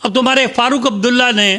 अब तुम्हारे फारूक अब्दुल्ला ने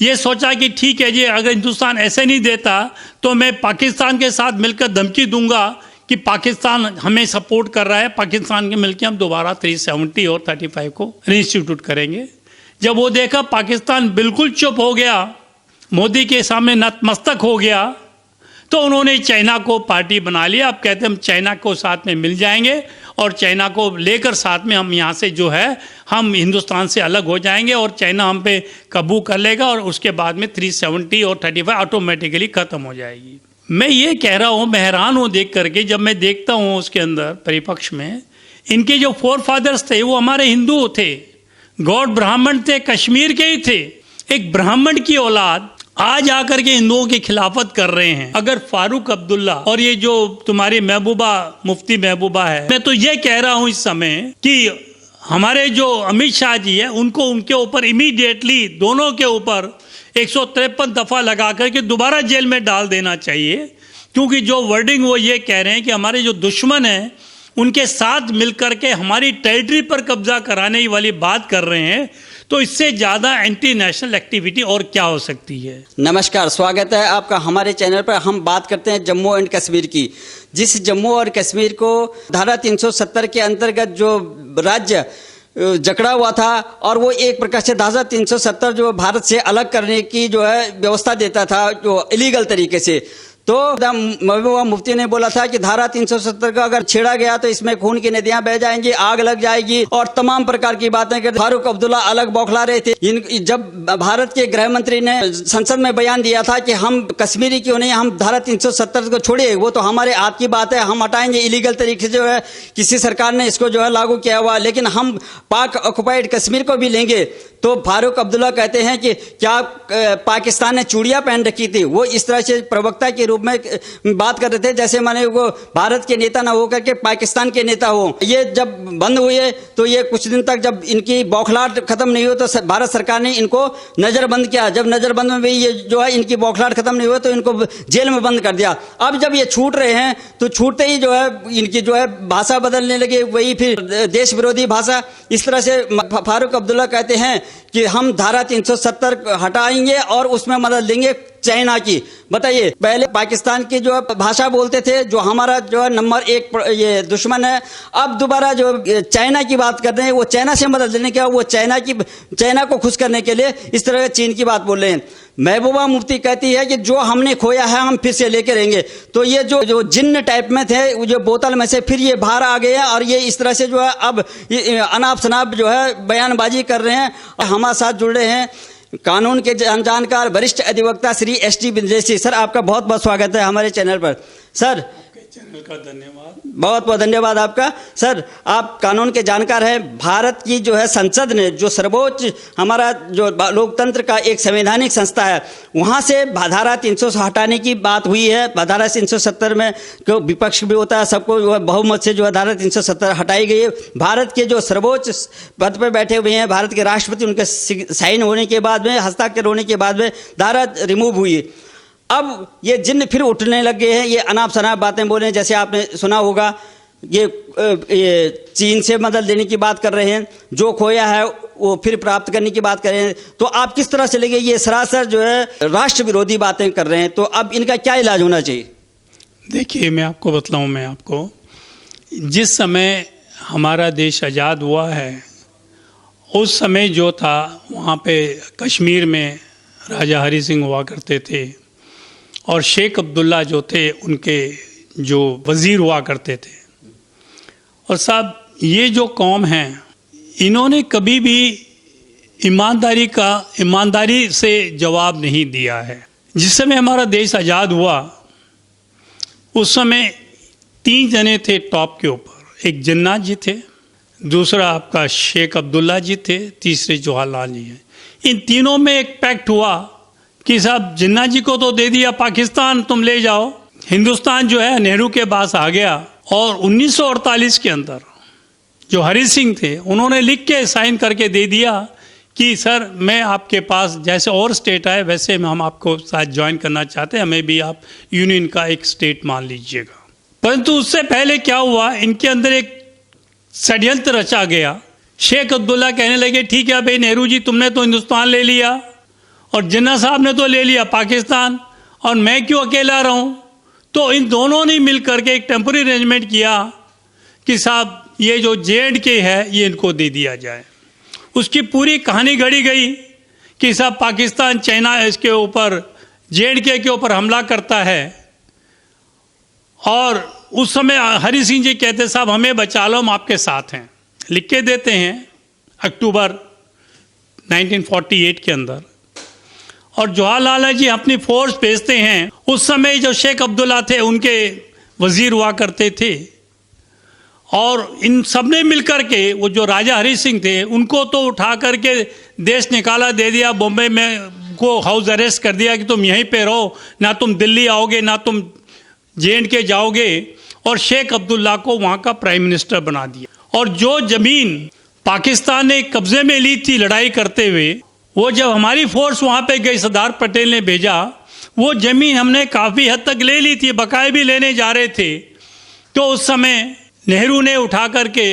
ये सोचा कि ठीक है जी, अगर हिंदुस्तान ऐसे नहीं देता तो मैं पाकिस्तान के साथ मिलकर धमकी दूंगा कि पाकिस्तान हमें सपोर्ट कर रहा है, पाकिस्तान के मिलकर हम दोबारा 370 और 35 को रीइंस्टीट्यूट करेंगे। जब वो देखा पाकिस्तान बिल्कुल चुप हो गया, मोदी के सामने नतमस्तक हो गया, तो उन्होंने चाइना को पार्टी बना लिया। अब कहते हैं हम चाइना को साथ में मिल जाएंगे और चाइना को लेकर साथ में हम यहाँ से जो है हम हिंदुस्तान से अलग हो जाएंगे और चाइना हम पे काबू कर लेगा और उसके बाद में 370 और 35 ऑटोमेटिकली ख़त्म हो जाएगी। मैं ये कह रहा हूँ, मैं हैरान हूँ देख करके, जब मैं देखता हूँ उसके अंदर परिपक्ष में इनके जो फोर फादर्स थे वो हमारे हिंदू थे, गौड़ ब्राह्मण थे, कश्मीर के ही थे। एक ब्राह्मण की औलाद आज आकर के हिंदुओं की खिलाफत कर रहे हैं। अगर फारूक अब्दुल्ला और ये जो तुम्हारी महबूबा, मुफ्ती महबूबा है, मैं तो ये कह रहा हूं इस समय कि हमारे जो अमित शाह जी है उनको उनके ऊपर इमीडिएटली दोनों के ऊपर 153 दफा लगा करके दोबारा जेल में डाल देना चाहिए, क्योंकि जो वर्डिंग वो ये कह रहे हैं कि हमारे जो दुश्मन हैं उनके साथ मिलकर के हमारी टेरिटरी पर कब्जा कराने वाली बात कर रहे हैं। तो इससे ज़्यादा एंटी नेशनल एक्टिविटी और क्या हो सकती है। नमस्कार, स्वागत है आपका हमारे चैनल पर। हम बात करते हैं जम्मू एंड कश्मीर की। जिस जम्मू और कश्मीर को धारा 370 के अंतर्गत जो राज्य जकड़ा हुआ था और वो एक प्रकार से धारा 370 जो भारत से अलग करने की जो है व्यवस्था देता था, जो इलीगल तरीके से, तो महबूबा मुफ्ती ने बोला था कि धारा 370 का अगर छेड़ा गया तो इसमें खून की नदियां बह जाएंगी, आग लग जाएगी और तमाम प्रकार की बातें कर। फारूक अब्दुल्ला अलग बौखला रहे थे। जब भारत के गृह मंत्री ने संसद में बयान दिया था कि हम कश्मीरी क्यों नहीं, हम धारा 370 को छोड़िए, वो तो हमारे हाथ की बात है, हम हटाएंगे, इलीगल तरीके से जो है किसी सरकार ने इसको जो है लागू किया हुआ, लेकिन हम पाक ऑक्युपाइड कश्मीर को भी लेंगे। तो फारूक अब्दुल्ला कहते हैं कि क्या पाकिस्तान ने चूड़ियां पहन रखी थी। वो इस तरह से प्रवक्ता के रूप में बात कर रहे थे जैसे माने वो भारत के नेता ना होकर के पाकिस्तान के नेता हो। ये जब बंद हुए तो ये कुछ दिन तक जब इनकी बौखलाहट खत्म नहीं हुई तो भारत सरकार ने इनको नजरबंद किया। जब नजरबंद में भी ये जो है इनकी बौखलाहट खत्म नहीं हुई तो इनको जेल में बंद कर दिया। अब जब ये छूट रहे हैं तो छूटते ही जो है इनकी जो है भाषा बदलने लगे, वही फिर देश विरोधी भाषा। इस तरह से फारूक अब्दुल्ला कहते हैं कि हम धारा 370 हटाएंगे और उसमें मदद देंगे चाइना की। बताइए, पहले पाकिस्तान की जो भाषा बोलते थे, जो हमारा जो है नंबर 1 ये दुश्मन है, अब दोबारा जो चाइना की बात कर रहे हैं, वो चाइना से मदद लेने के, वो चाइना को खुश करने के लिए इस तरह चीन की बात बोल रहे हैं। महबूबा मुफ्ती कहती है कि जो हमने खोया है हम फिर से लेके रहेंगे। तो ये जो जिन्न टाइप में थे, जो बोतल में से फिर ये बाहर आ गए हैं और ये इस तरह से जो है अब अनाप शनाप जो है बयानबाजी कर रहे हैं। और हमारे साथ जुड़ रहे हैं कानून के जानकार वरिष्ठ अधिवक्ता श्री एस.टी. बिंदेशी। सर, आपका बहुत बहुत स्वागत है हमारे चैनल पर। सर, चैनल का धन्यवाद। बहुत बहुत धन्यवाद आपका। सर, आप कानून के जानकार हैं। भारत की जो है संसद ने, जो सर्वोच्च हमारा जो लोकतंत्र का एक संवैधानिक संस्था है, वहाँ से धारा 300 हटाने की बात हुई है। धारा 370 में जो विपक्ष भी होता है, सबको जो है बहुमत से जो है धारा 370 हटाई गई है। भारत के जो सर्वोच्च पद पर बैठे हुए हैं, भारत के राष्ट्रपति, उनके साइन होने के बाद में, हस्ताक्षर होने के बाद में धारा रिमूव हुई। अब ये जिन्न फिर उठने लग गए हैं, ये अनाप शनाप बातें बोले। जैसे आपने सुना होगा ये चीन से मदद लेने की बात कर रहे हैं, जो खोया है वो फिर प्राप्त करने की बात कर रहे हैं। तो आप किस तरह से लेंगे? ये सरासर जो है राष्ट्र विरोधी बातें कर रहे हैं। तो अब इनका क्या इलाज होना चाहिए? देखिए, मैं आपको बतलाऊं, मैं आपको जिस समय हमारा देश आज़ाद हुआ है उस समय जो था वहाँ पे कश्मीर में राजा हरि सिंह हुआ करते थे और शेख अब्दुल्ला जो थे उनके जो वज़ीर हुआ करते थे। और साहब, ये जो कौम है इन्होंने कभी भी ईमानदारी से जवाब नहीं दिया है। जिस समय हमारा देश आज़ाद हुआ उस समय 3 जने थे टॉप के ऊपर। एक जिन्ना जी थे, दूसरा आपका शेख अब्दुल्ला जी थे, तीसरे जवाहरलाल जी हैं। इन तीनों में एक पैक्ट हुआ कि साहब जिन्ना जी को तो दे दिया पाकिस्तान, तुम ले जाओ। हिंदुस्तान जो है नेहरू के पास आ गया और 1948 के अंदर जो हरि सिंह थे उन्होंने लिख के साइन करके दे दिया कि सर मैं आपके पास जैसे और स्टेट आए वैसे हम आपको साथ ज्वाइन करना चाहते हैं, हमें भी आप यूनियन का एक स्टेट मान लीजिएगा। परंतु उससे पहले क्या हुआ, इनके अंदर एक षड्यंत्र रचा गया शेख अब्दुल्ला कहने लगे ठीक है भाई नेहरू जी, तुमने तो हिंदुस्तान ले लिया और जिन्ना साहब ने तो ले लिया पाकिस्तान, और मैं क्यों अकेला रहूं? तो इन दोनों ने मिल करके एक टेम्पररी अरेंजमेंट किया कि साहब ये जो J&K है ये इनको दे दिया जाए। उसकी पूरी कहानी गढ़ी गई कि साहब पाकिस्तान चाइना इसके ऊपर J&K के ऊपर हमला करता है, और उस समय हरि सिंह जी कहते साहब हमें बचा लो, हम आपके साथ हैं, लिख के देते हैं अक्टूबर 1948 के अंदर। और जवाहरलाल नेहरू जी अपनी फोर्स भेजते हैं। उस समय जो शेख अब्दुल्ला थे उनके वजीर हुआ करते थे, और इन सब ने मिलकर के वो जो राजा हरि सिंह थे उनको तो उठा करके देश निकाला दे दिया, बॉम्बे में को हाउस अरेस्ट कर दिया कि तुम यहीं पे रहो, ना तुम दिल्ली आओगे ना तुम J&K जाओगे, और शेख अब्दुल्ला को वहाँ का प्राइम मिनिस्टर बना दिया। और जो ज़मीन पाकिस्तान ने कब्जे में ली थी लड़ाई करते हुए, वो जब हमारी फोर्स वहाँ पे गई, सरदार पटेल ने भेजा, वो ज़मीन हमने काफ़ी हद तक ले ली थी, बकाए भी लेने जा रहे थे। तो उस समय नेहरू ने उठा करके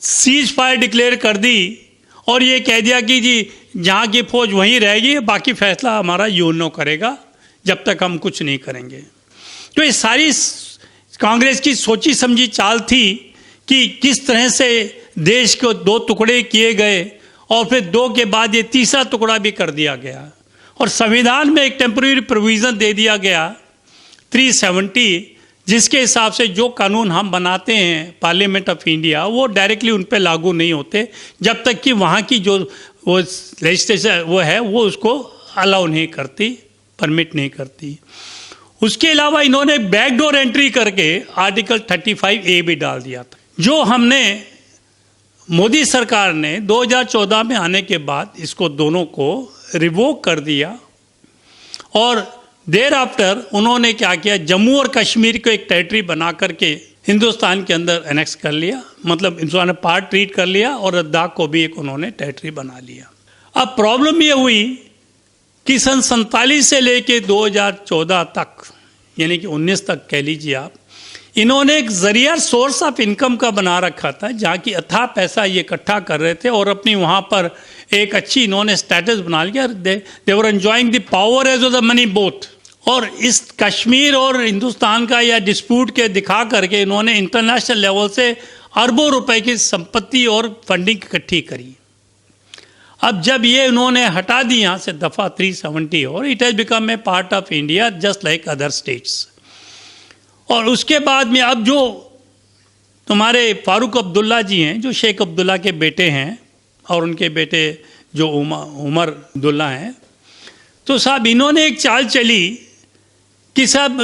सीज फायर डिक्लेयर कर दी और ये कह दिया कि जी जहाँ की फौज वहीं रहेगी, बाकी फैसला हमारा यूएनओ करेगा, जब तक हम कुछ नहीं करेंगे। तो ये सारी कांग्रेस की सोची समझी चाल थी कि किस तरह से देश को दो टुकड़े किए गए, और फिर दो के बाद ये तीसरा टुकड़ा भी कर दिया गया, और संविधान में एक टेम्पररी प्रोविज़न दे दिया गया 370, जिसके हिसाब से जो कानून हम बनाते हैं पार्लियामेंट ऑफ इंडिया, वो डायरेक्टली उन पे लागू नहीं होते जब तक कि वहाँ की जो वो लेजिस्लेचर वो है वो उसको अलाउ नहीं करती, परमिट नहीं करती। उसके अलावा इन्होंने बैकडोर एंट्री करके आर्टिकल 35A भी डाल दिया था, जो हमने मोदी सरकार ने 2014 में आने के बाद इसको दोनों को रिवोक कर दिया। और देर आफ्टर उन्होंने क्या किया, जम्मू और कश्मीर को एक टेरिटरी बना करके हिंदुस्तान के अंदर एनेक्स कर लिया, मतलब हिंदुस्तान ने पार्ट ट्रीट कर लिया, और लद्दाख को भी एक उन्होंने टेरिटरी बना लिया। अब प्रॉब्लम ये हुई कि सन 47 से लेके 2014 तक, यानी कि 19 तक कह लीजिए आप, इन्होंने एक जरिया सोर्स ऑफ इनकम का बना रखा था, जहाँ की अथाह पैसा ये इकट्ठा कर रहे थे, और अपनी वहाँ पर एक अच्छी इन्होंने स्टेटस बना लिया। They were enjoying the power as the money both. और इस कश्मीर और हिंदुस्तान का या डिस्प्यूट के दिखा करके इन्होंने इंटरनेशनल लेवल से अरबों रुपए की संपत्ति और फंडिंग इकट्ठी करी। अब जब ये उन्होंने हटा दी यहाँ से दफ़ा 370, और it has become a part of India just like other states. और उसके बाद में अब जो तुम्हारे फारूक अब्दुल्ला जी हैं, जो शेख अब्दुल्ला के बेटे हैं, और उनके बेटे जो उमर अब्दुल्ला हैं, तो साहब इन्होंने एक चाल चली कि साहब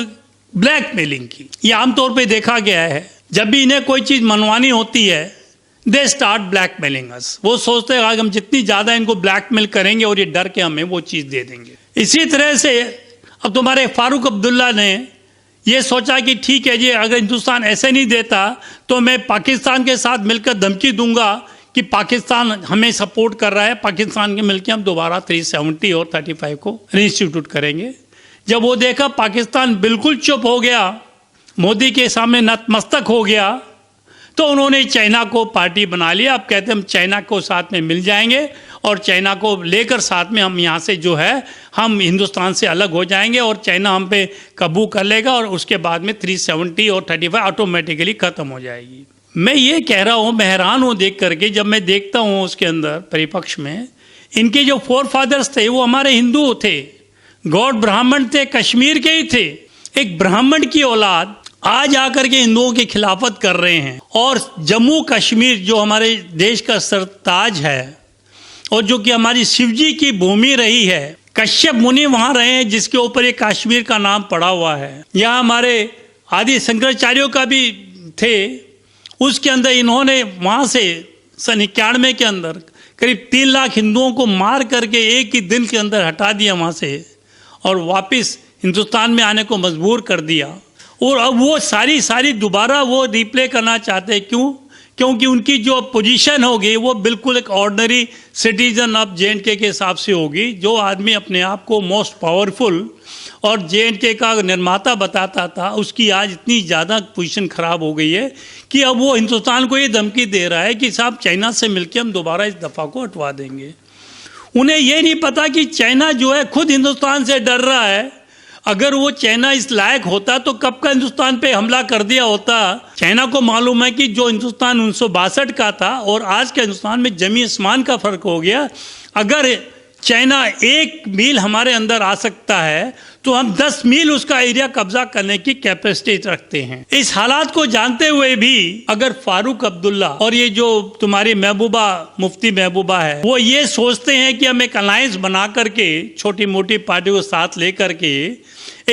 ब्लैकमेलिंग की। ये आमतौर पे देखा गया है, जब भी इन्हें कोई चीज़ मनवानी होती है दे स्टार्ट ब्लैकमेलिंग अस। वो सोचते हैं कि हम जितनी ज़्यादा इनको ब्लैकमेल करेंगे और ये डर के हमें वो चीज़ दे देंगे। इसी तरह से अब तुम्हारे फारूक अब्दुल्ला ने ये सोचा कि ठीक है जी, अगर हिंदुस्तान ऐसे नहीं देता तो मैं पाकिस्तान के साथ मिलकर धमकी दूंगा कि पाकिस्तान हमें सपोर्ट कर रहा है, पाकिस्तान के मिलकर हम दोबारा 370 और 35 को रीइंस्टीट्यूट करेंगे। जब वो देखा पाकिस्तान बिल्कुल चुप हो गया, मोदी के सामने नतमस्तक हो गया, तो उन्होंने चाइना को पार्टी बना लिया। अब कहते हैं हम चाइना को साथ में मिल जाएंगे और चाइना को लेकर साथ में हम यहाँ से जो है हम हिंदुस्तान से अलग हो जाएंगे और चाइना हम पे काबू कर लेगा, और उसके बाद में 370 और 35 ऑटोमेटिकली ख़त्म हो जाएगी। मैं ये कह रहा हूँ, मैं हैरान हूँ देख करके, जब मैं देखता हूँ उसके अंदर परिपक्ष में इनके जो फोर फादर्स थे वो हमारे हिंदू थे, गौड़ ब्राह्मण थे, कश्मीर के ही थे। एक ब्राह्मण की औलाद आज आकर के हिंदुओं की खिलाफत कर रहे हैं, और जम्मू कश्मीर जो हमारे देश का सरताज है और जो कि हमारी शिवजी की भूमि रही है, कश्यप मुनि वहाँ रहे हैं जिसके ऊपर ये कश्मीर का नाम पड़ा हुआ है। यहाँ हमारे आदि शंकराचार्यों का भी थे, उसके अंदर इन्होंने वहाँ से सन 91 के अंदर करीब 3 लाख हिंदुओं को मार करके एक ही दिन के अंदर हटा दिया वहाँ से, और वापस हिंदुस्तान में आने को मजबूर कर दिया। और अब वो सारी दोबारा वो रिप्ले करना चाहते हैं। क्यों? क्योंकि उनकी जो पोजीशन होगी वो बिल्कुल एक ऑर्डिनरी सिटीजन ऑफ J&K के हिसाब से होगी। जो आदमी अपने आप को मोस्ट पावरफुल और J&K का निर्माता बताता था, उसकी आज इतनी ज़्यादा पोजीशन खराब हो गई है कि अब वो हिंदुस्तान को ये धमकी दे रहा है कि साहब चाइना से मिलकर हम दोबारा इस दफ़ा को हटवा देंगे। उन्हें ये नहीं पता कि चाइना जो है खुद हिंदुस्तान से डर रहा है। अगर वो चाइना इस लायक होता तो कब का हिंदुस्तान पे हमला कर दिया होता। चाइना को मालूम है कि जो हिंदुस्तान 1962 का था और आज के हिंदुस्तान में जमीन आसमान का फर्क हो गया। अगर चाइना 1 मील हमारे अंदर आ सकता है तो हम 10 मील उसका एरिया कब्जा करने की कैपेसिटी रखते हैं। इस हालात को जानते हुए भी अगर फारूक अब्दुल्ला और ये जो तुम्हारी महबूबा मुफ्ती महबूबा है वो ये सोचते हैं कि हम एक अलायंस बना करके छोटी मोटी पार्टी को साथ लेकर के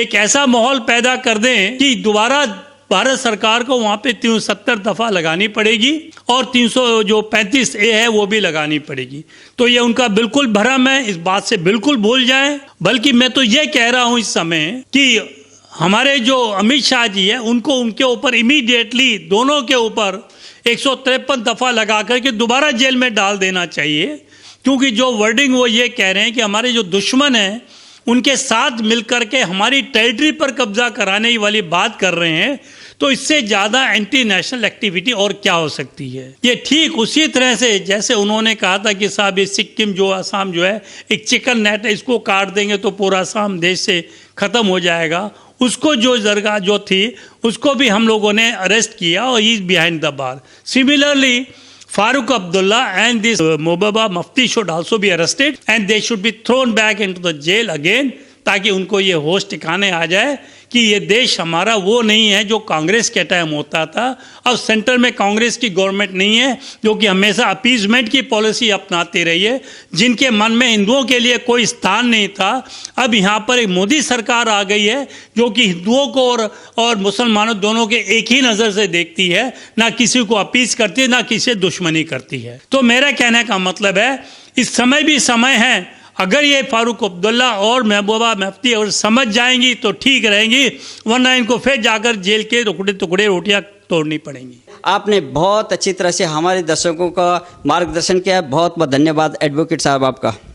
एक ऐसा माहौल पैदा कर दें कि दोबारा भारत सरकार को वहां पे 370 दफा लगानी पड़ेगी और 335A है वो भी लगानी पड़ेगी, तो ये उनका बिल्कुल भ्रम है। इस बात से बिल्कुल भूल जाएं। बल्कि मैं तो ये कह रहा हूं इस समय कि हमारे जो अमित शाह जी है उनको उनके ऊपर इमीडिएटली दोनों के ऊपर 153 दफा लगा करके दोबारा जेल में डाल देना चाहिए। क्योंकि जो वर्डिंग वो ये कह रहे हैं कि हमारे जो दुश्मन हैं उनके साथ मिलकर के हमारी टेरिटरी पर कब्जा कराने वाली बात कर रहे हैं, तो इससे ज़्यादा एंटी नेशनल एक्टिविटी और क्या हो सकती है। ये ठीक उसी तरह से जैसे उन्होंने कहा था कि साहब ये सिक्किम जो असम जो है एक चिकन नेट है, इसको काट देंगे तो पूरा असम देश से ख़त्म हो जाएगा। उसको जो जरगा जो थी उसको भी हम लोगों ने अरेस्ट किया और he is behind the bar. Similarly Farooq Abdullah and this Mohbaba Mufti should also be arrested and they should be thrown back into the jail again, ताकि उनको ये होश ठिकाने आ जाए कि ये देश हमारा वो नहीं है जो कांग्रेस के टाइम होता था। अब सेंटर में कांग्रेस की गवर्नमेंट नहीं है जो कि हमेशा अपीजमेंट की पॉलिसी अपनाती रही है, जिनके मन में हिंदुओं के लिए कोई स्थान नहीं था। अब यहाँ पर एक मोदी सरकार आ गई है जो कि हिंदुओं को और मुसलमानों दोनों के एक ही नज़र से देखती है, ना किसी को अपीज करती है ना किसी से दुश्मनी करती है। तो मेरा कहने का मतलब है इस समय भी समय है, अगर ये फारूक अब्दुल्ला और महबूबा मुफ्ती अगर समझ जाएंगी तो ठीक रहेंगी, वरना इनको फिर जाकर जेल के टुकड़े टुकड़े रोटियां तोड़नी पड़ेंगी। आपने बहुत अच्छी तरह से हमारे दर्शकों का मार्गदर्शन किया। बहुत बहुत धन्यवाद एडवोकेट साहब आपका।